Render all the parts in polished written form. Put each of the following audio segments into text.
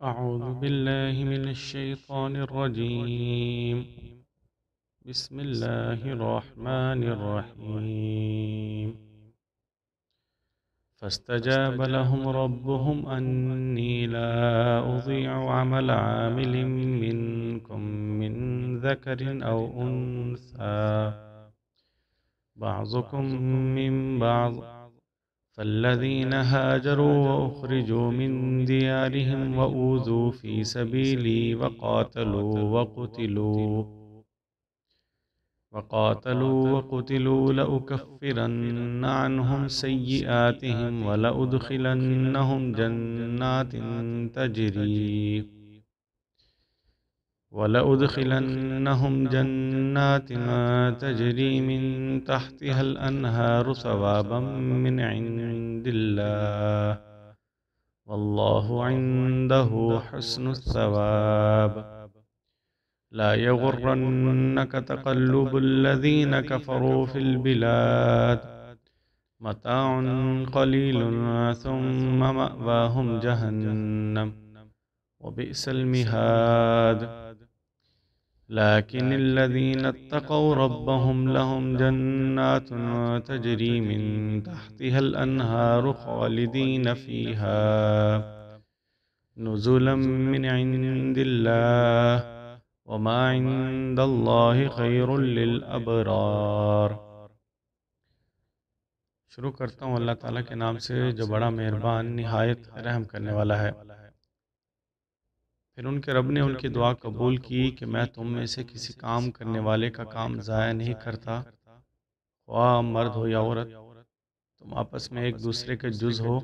أعوذ بالله من الشيطان الرجيم. بسم الله الرحمن الرحيم. فاستجاب لهم ربهم أني لا أضيع عمل عامل منكم من ذكر أو أنثى بعضكم من بعض، فالذين هاجروا وأخرجوا من ديارهم وأوذوا في سبيلي وقاتلوا لأكفرن عنهم سيئاتهم ولأدخلنهم جنات تجري من تحتها الأنهار ثوابا من عند الله، والله عنده حسن الثواب. لا يغرنك تقلب الذين كفروا في البلاد، متاع قليل ثم مأواهم جهنم وبئس المهاد. لكن الذين اتقوا ربهم لهم جنات تجري من تحتها الأنهار خالدين فيها نزلا من عند الله، وما عند الله خیر للابرار۔ شروع کرتا ہوں اللہ تعالیٰ کے نام سے جو بڑا مہربان نہایت رحم کرنے والا ہے۔ پھر ان کے رب نے ان کی دعا قبول کی کہ میں تم میں سے کسی کام کرنے والے کا کام ضائع نہیں کرتا، خواہ مرد ہو یا عورت، تم آپس میں ایک دوسرے کے جز ہو۔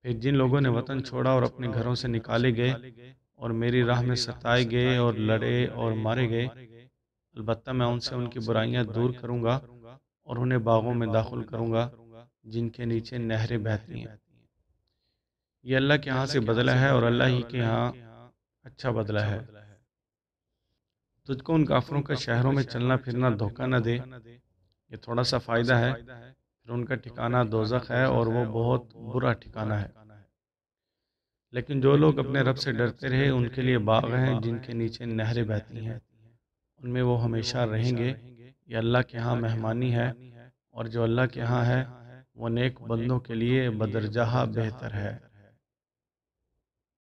پھر جن لوگوں نے وطن چھوڑا اور اپنے گھروں سے نکالے گئے اور میری راہ میں ستائے گئے اور لڑے اور مارے گئے، البتہ میں ان سے ان کی برائیاں دور کروں گا اور انہیں باغوں میں داخل کروں گا جن کے نیچے نہریں بہتی ہیں۔ یہ اللہ کے ہاں سے بدلہ ہے اور اللہ ہی کے ہاں اچھا بدلہ ہے۔ تجھ کو ان کافروں کا شہروں میں چلنا پھرنا دھوکہ نہ دے، یہ تھوڑا سا فائدہ ہے، پھر ان کا ٹھکانہ دوزخ ہے اور وہ بہت برا ٹھکانہ ہے۔ لیکن جو لوگ اپنے رب سے ڈرتے رہے ان کے لیے باغ ہیں جن کے نیچے نہریں بہتی ہیں، ان میں وہ ہمیشہ رہیں گے۔ یہ اللہ کے ہاں مہمانی ہے، اور جو اللہ کے ہاں ہے وہ نیک بندوں کے لیے بدرجہ بہتر ہے۔